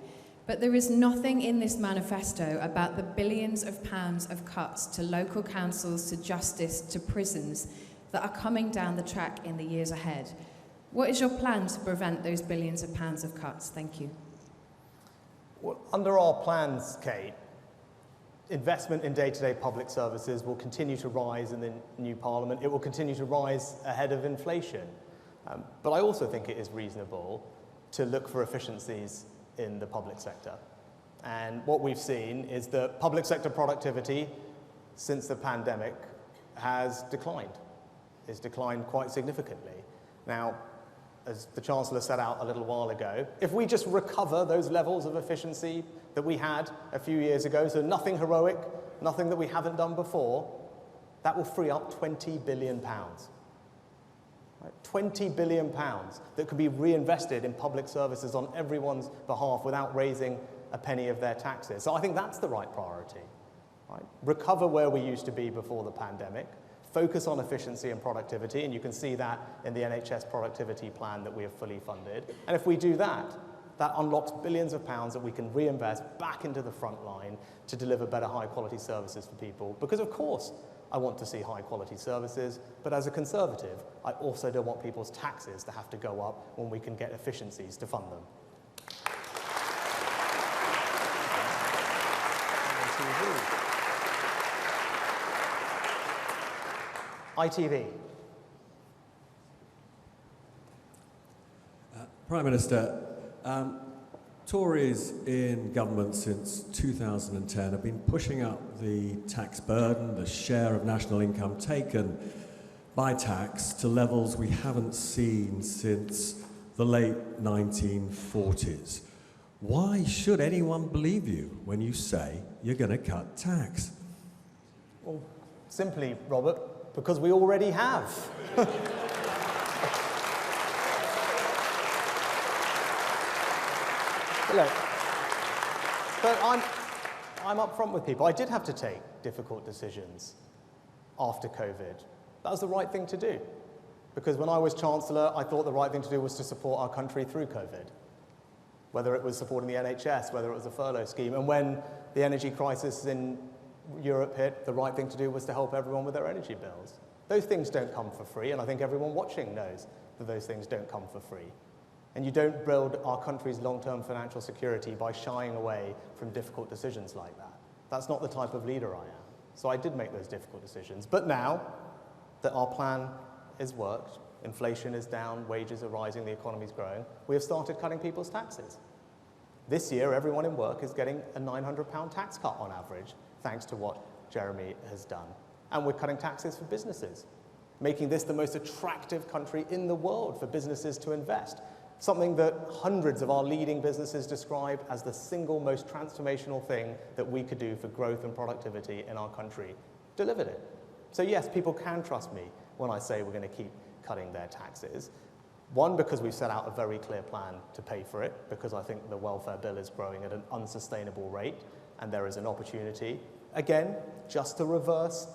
But there is nothing in this manifesto about the billions of pounds of cuts to local councils, to justice, to prisons that are coming down the track in the years ahead. What is your plan to prevent those billions of pounds of cuts? Thank you. Well, under our plans, Kate, investment in day-to-day public services will continue to rise in the new Parliament. It will continue to rise ahead of inflation. But I also think it is reasonable to look for efficiencies in the public sector. And what we've seen is that public sector productivity since the pandemic has declined. It's declined quite significantly. Now, as the Chancellor set out a little while ago, if we just recover those levels of efficiency that we had a few years ago, so nothing heroic, nothing that we haven't done before, that will free up £20 billion. Right? £20 billion that could be reinvested in public services on everyone's behalf without raising a penny of their taxes. So I think that's the right priority. right? Recover where we used to be before the pandemic, focus on efficiency and productivity, and you can see that in the NHS productivity plan that we have fully funded. And if we do that, that unlocks billions of pounds that we can reinvest back into the front line to deliver better high-quality services for people. Because, of course, I want to see high-quality services, but as a Conservative, I also don't want people's taxes to have to go up when we can get efficiencies to fund them. ITV. Prime Minister, Tories in government since 2010 have been pushing up the tax burden, the share of national income taken by tax to levels we haven't seen since the late 1940s. Why should anyone believe you when you say you're going to cut tax? Well, simply, Robert, because we already have. Look, but I'm upfront with people. I did have to take difficult decisions after COVID. That was the right thing to do. Because when I was Chancellor, I thought the right thing to do was to support our country through COVID. Whether it was supporting the NHS, whether it was a furlough scheme. And when the energy crisis in Europe hit, the right thing to do was to help everyone with their energy bills. Those things don't come for free, and I think everyone watching knows that those things don't come for free. And you don't build our country's long-term financial security by shying away from difficult decisions like that. That's not the type of leader I am. So I did make those difficult decisions. But now that our plan has worked, inflation is down, wages are rising, the economy's growing, we have started cutting people's taxes. This year, everyone in work is getting a £900 tax cut on average, thanks to what Jeremy has done. And we're cutting taxes for businesses, making this the most attractive country in the world for businesses to invest. Something that hundreds of our leading businesses describe as the single most transformational thing that we could do for growth and productivity in our country. Delivered it. So yes, people can trust me when I say we're going to keep cutting their taxes. One, because we've set out a very clear plan to pay for it, because I think the welfare bill is growing at an unsustainable rate, and there is an opportunity, again, just to reverse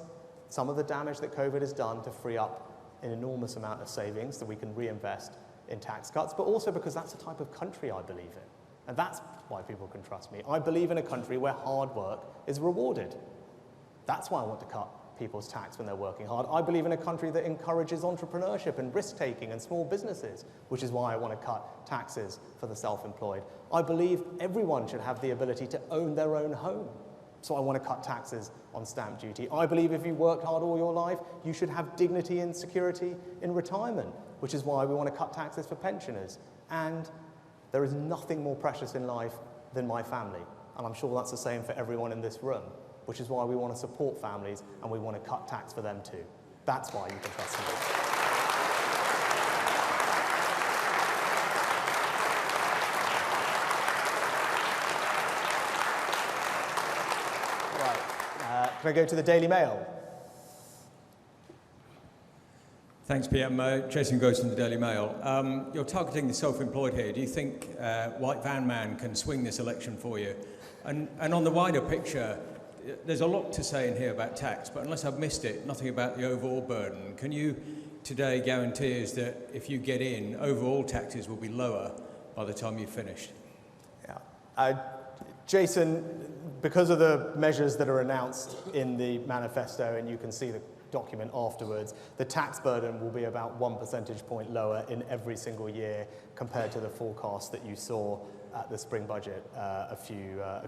some of the damage that COVID has done to free up an enormous amount of savings that we can reinvest in tax cuts, but also because that's the type of country I believe in. And that's why people can trust me. I believe in a country where hard work is rewarded. That's why I want to cut people's tax when they're working hard. I believe in a country that encourages entrepreneurship and risk-taking and small businesses, which is why I want to cut taxes for the self-employed. I believe everyone should have the ability to own their own home. So I want to cut taxes on stamp duty. I believe if you worked hard all your life, you should have dignity and security in retirement, which is why we want to cut taxes for pensioners. And there is nothing more precious in life than my family. And I'm sure that's the same for everyone in this room, which is why we want to support families and we want to cut tax for them too. That's why you can trust me. Can I go to the Daily Mail? Thanks, PM. Jason Gross from the Daily Mail. You're targeting the self-employed here. Do you think White Van Man can swing this election for you? And on the wider picture, there's a lot to say in here about tax, but unless I've missed it, nothing about the overall burden. Can you today guarantee us that if you get in, overall taxes will be lower by the time you've finished? Yeah. Jason, because of the measures that are announced in the manifesto, and you can see the document afterwards, the tax burden will be about 1 percentage point lower in every single year compared to the forecast that you saw at the spring budget a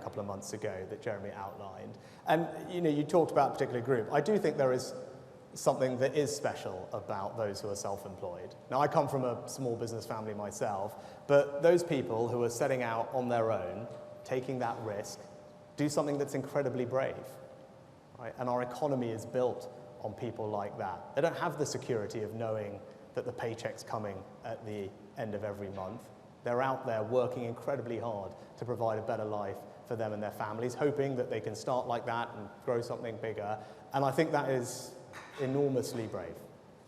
couple of months ago that Jeremy outlined. And you talked about a particular group. I do think there is something that is special about those who are self-employed. Now, I come from a small business family myself, but those people who are setting out on their own, taking that risk, do something that's incredibly brave, right? And our economy is built on people like that. They don't have the security of knowing that the paycheck's coming at the end of every month. They're out there working incredibly hard to provide a better life for them and their families, hoping that they can start like that and grow something bigger. And I think that is enormously brave.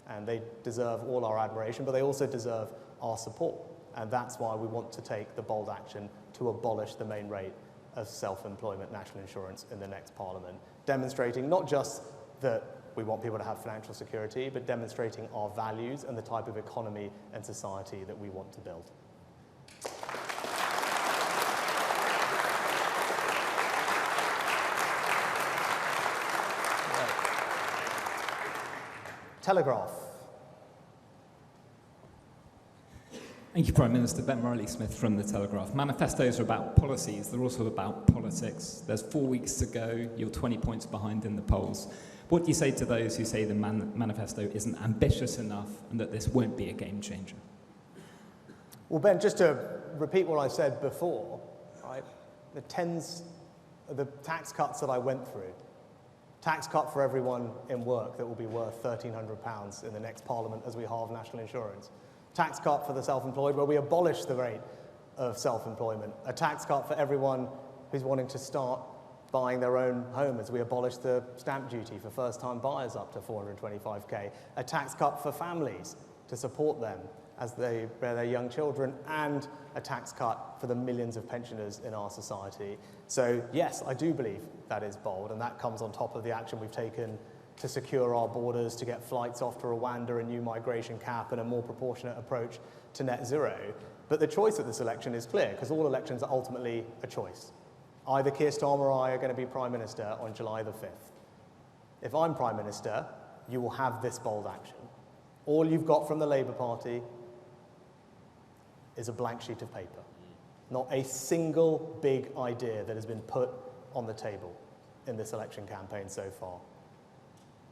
And they deserve all our admiration, but they also deserve our support. And that's why we want to take the bold action to abolish the main rate of self-employment national insurance in the next Parliament, demonstrating not just that we want people to have financial security, but demonstrating our values and the type of economy and society that we want to build. Telegraph. Thank you, Prime Minister. Ben Riley-Smith from The Telegraph. Manifestos are about policies. They're also about politics. There's 4 weeks to go. You're 20 points behind in the polls. What do you say to those who say the manifesto isn't ambitious enough and that this won't be a game changer? Well, Ben, just to repeat what I said before, right, the tax cuts that I went through, tax cut for everyone in work that will be worth £1,300 in the next Parliament as we halve national insurance. Tax cut for the self-employed, where we abolish the rate of self-employment. A tax cut for everyone who's wanting to start buying their own home as we abolish the stamp duty for first-time buyers up to 425k. A tax cut for families to support them as they bear their young children, and a tax cut for the millions of pensioners in our society. So yes, I do believe that is bold, and that comes on top of the action we've taken to secure our borders, to get flights off to Rwanda, a new migration cap, and a more proportionate approach to net zero. But the choice at this election is clear, because all elections are ultimately a choice. Either Keir Starmer or I are going to be Prime Minister on July the 5th. If I'm Prime Minister, you will have this bold action. All you've got from the Labour Party is a blank sheet of paper. Not a single big idea that has been put on the table in this election campaign so far.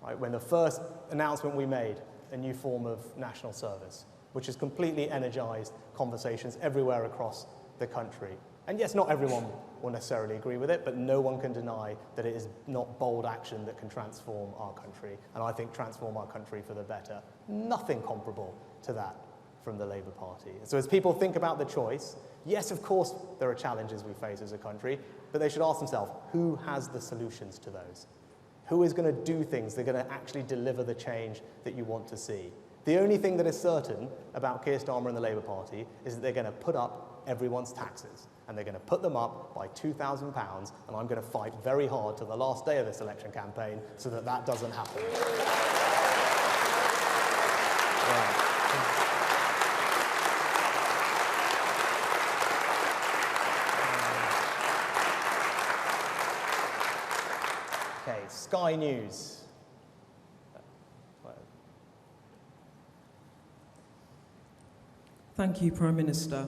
Right, when the first announcement we made, a new form of national service, which has completely energized conversations everywhere across the country. And yes, not everyone will necessarily agree with it, but no one can deny that it is not bold action that can transform our country, and I think transform our country for the better. Nothing comparable to that from the Labour Party. So as people think about the choice, yes, of course, there are challenges we face as a country, but they should ask themselves, who has the solutions to those? Who is going to do things that are going to actually deliver the change that you want to see? The only thing that is certain about Keir Starmer and the Labour Party is that they're going to put up everyone's taxes, and they're going to put them up by £2,000, and I'm going to fight very hard to the last day of this election campaign so that that doesn't happen. Okay, Sky News. Thank you, Prime Minister.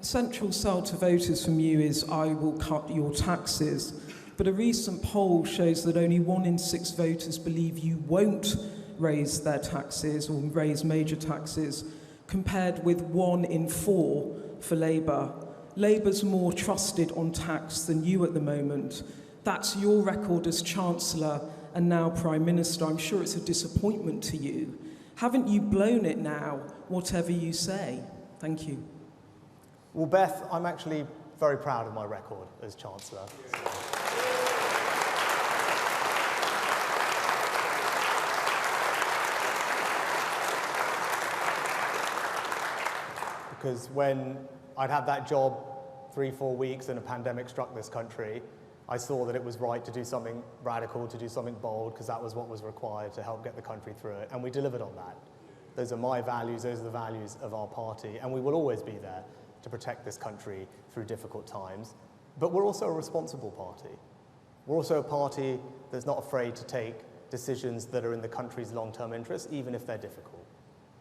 Central sell to voters from you is, I will cut your taxes. But a recent poll shows that only 1 in 6 voters believe you won't raise their taxes or raise major taxes, compared with 1 in 4 for Labour. Labour's more trusted on tax than you at the moment. That's your record as Chancellor and now Prime Minister. I'm sure it's a disappointment to you. Haven't you blown it now, whatever you say? Thank you. Well, Beth, I'm actually very proud of my record as Chancellor. Because when I'd had that job 3-4 weeks and a pandemic struck this country, I saw that it was right to do something radical, to do something bold, because that was what was required to help get the country through it, and we delivered on that. Those are my values, those are the values of our party, and we will always be there to protect this country through difficult times. But we're also a responsible party. We're also a party that's not afraid to take decisions that are in the country's long-term interests, even if they're difficult.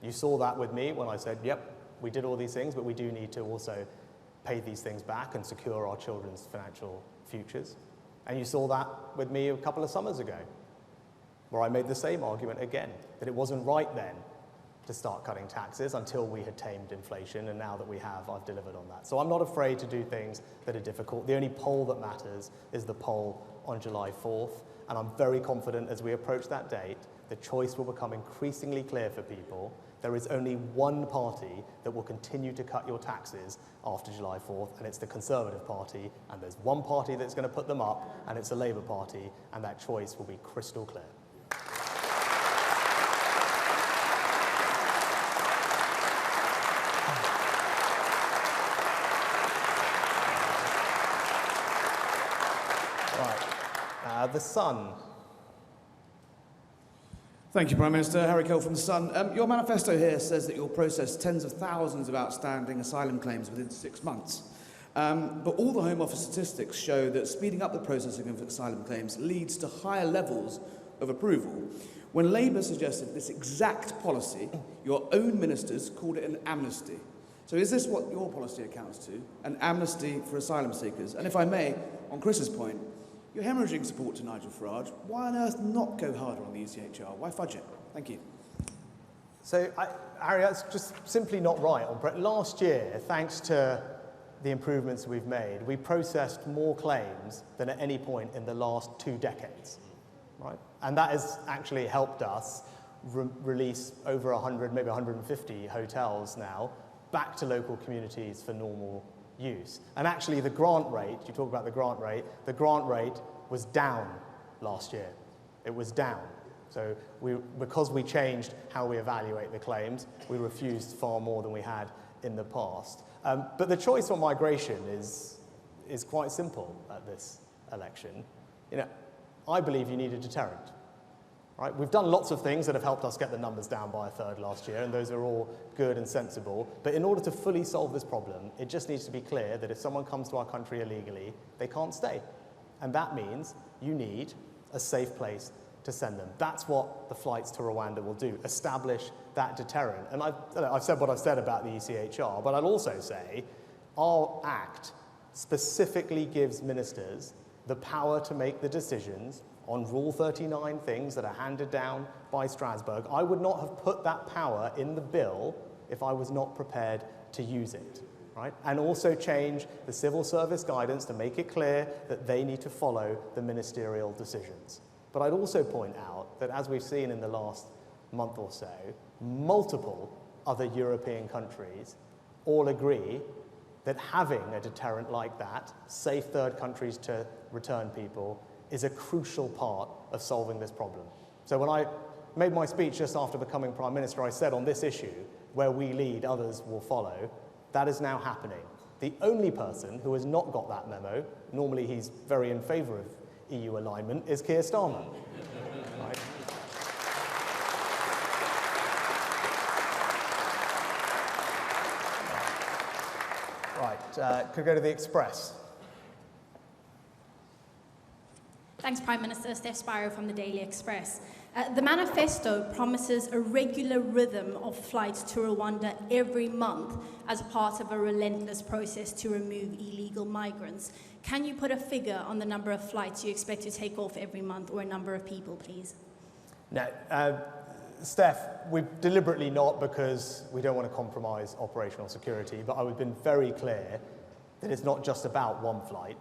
You saw that with me when I said, yep, we did all these things, but we do need to also pay these things back and secure our children's financial futures. And you saw that with me a couple of summers ago, where I made the same argument again, that it wasn't right then to start cutting taxes until we had tamed inflation, and now that we have, I've delivered on that. So I'm not afraid to do things that are difficult. The only poll that matters is the poll on July 4th, and I'm very confident as we approach that date, the choice will become increasingly clear for people. There is only one party that will continue to cut your taxes after July 4th, and it's the Conservative Party, and there's one party that's going to put them up, and it's the Labour Party, and that choice will be crystal clear. The Sun. Thank you, Prime Minister. Harry Cole from The Sun. Your manifesto here says that you'll process tens of thousands of outstanding asylum claims within 6 months. But all the Home Office statistics show that speeding up the processing of asylum claims leads to higher levels of approval. When Labour suggested this exact policy, your own ministers called it an amnesty. So is this what your policy accounts to, an amnesty for asylum seekers? And if I may, on Chris's point, you're hemorrhaging support to Nigel Farage. Why on earth not go harder on the ECHR? Why fudge it? Thank you. So, Harry, that's just simply not right. Last year, thanks to the improvements we've made, we processed more claims than at any point in the last 2 decades, right? And that has actually helped us release over 100, maybe 150 hotels now back to local communities for normal use. And actually the grant rate, you talk about the grant rate was down last year. It was down. So because we changed how we evaluate the claims, we refused far more than we had in the past. But the choice on migration is quite simple at this election. I believe you need a deterrent. Right? We've done lots of things that have helped us get the numbers down by a third last year, and those are all good and sensible. But in order to fully solve this problem, it just needs to be clear that if someone comes to our country illegally, they can't stay. And that means you need a safe place to send them. That's what the flights to Rwanda will do, establish that deterrent. And I've said what I've said about the ECHR, but I'll also say our Act specifically gives ministers the power to make the decisions on Rule 39 things that are handed down by Strasbourg. I would not have put that power in the bill if I was not prepared to use it, right? And also change the civil service guidance to make it clear that they need to follow the ministerial decisions. But I'd also point out that as we've seen in the last month or so, multiple other European countries all agree that having a deterrent like that, safe third countries to return people, is a crucial part of solving this problem. So when I made my speech just after becoming Prime Minister, I said on this issue, where we lead, others will follow. That is now happening. The only person who has not got that memo, normally he's very in favour of EU alignment, is Keir Starmer. Right? Right, could go to the Express. Thanks, Prime Minister. Steph Spiro from the Daily Express. The manifesto promises a regular rhythm of flights to Rwanda every month as part of a relentless process to remove illegal migrants. Can you put a figure on the number of flights you expect to take off every month, or a number of people, please? No, Steph, we've deliberately not, because we don't want to compromise operational security, but I've been very clear that it's not just about one flight.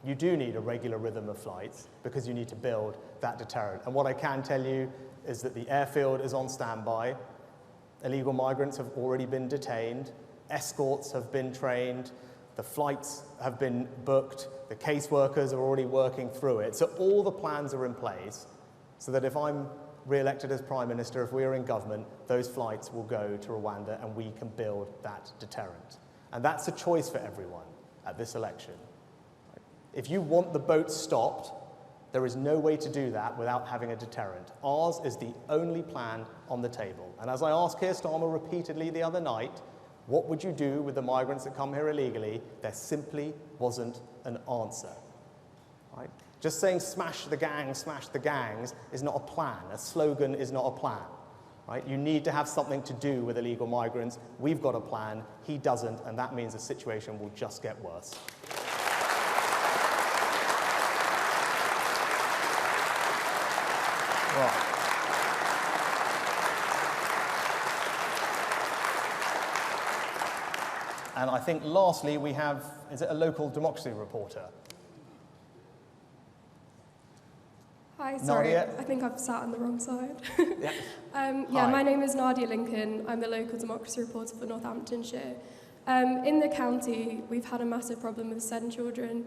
You do need a regular rhythm of flights because you need to build that deterrent. And what I can tell you is that the airfield is on standby. Illegal migrants have already been detained. Escorts have been trained. The flights have been booked. The caseworkers are already working through it. So all the plans are in place so that if I'm re-elected as Prime Minister, if we are in government, those flights will go to Rwanda and we can build that deterrent. And that's a choice for everyone at this election. If you want the boat stopped, there is no way to do that without having a deterrent. Ours is the only plan on the table. And as I asked Keir Starmer repeatedly the other night, what would you do with the migrants that come here illegally? There simply wasn't an answer. Right? Just saying smash the gangs is not a plan. A slogan is not a plan. Right? You need to have something to do with illegal migrants. We've got a plan. He doesn't, and that means the situation will just get worse. Right. And I think lastly we have, is it a local democracy reporter? Hi, sorry, Nadia? I think I've sat on the wrong side. Yeah. Yeah, my name is Nadia Lincoln. I'm the local democracy reporter for Northamptonshire. In the county, we've had a massive problem with SEND children,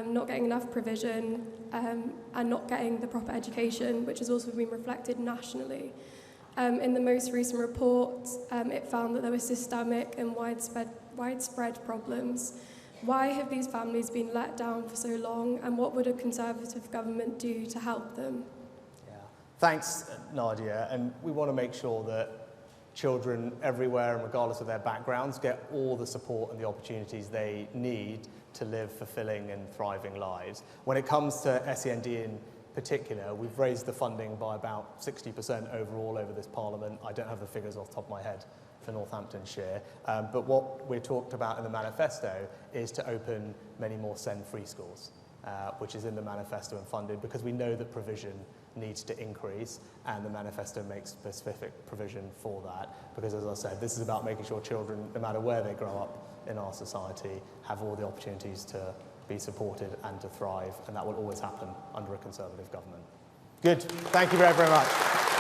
not getting enough provision and not getting the proper education, which has also been reflected nationally. In the most recent report, it found that there were systemic and widespread problems Why have these families been let down for so long, and what would a Conservative government do to help them? Thanks, Nadia, and we want to make sure that children everywhere and regardless of their backgrounds get all the support and the opportunities they need to live fulfilling and thriving lives. When it comes to SEND in particular, we've raised the funding by about 60% overall over this Parliament. I don't have the figures off the top of my head for Northamptonshire, but what we talked about in the manifesto is to open many more SEND-free schools, which is in the manifesto and funded, because we know that provision needs to increase, and the manifesto makes specific provision for that, because as I said, this is about making sure children, no matter where they grow up in our society, have all the opportunities to be supported and to thrive, and that will always happen under a Conservative government. Good, thank you very, very much.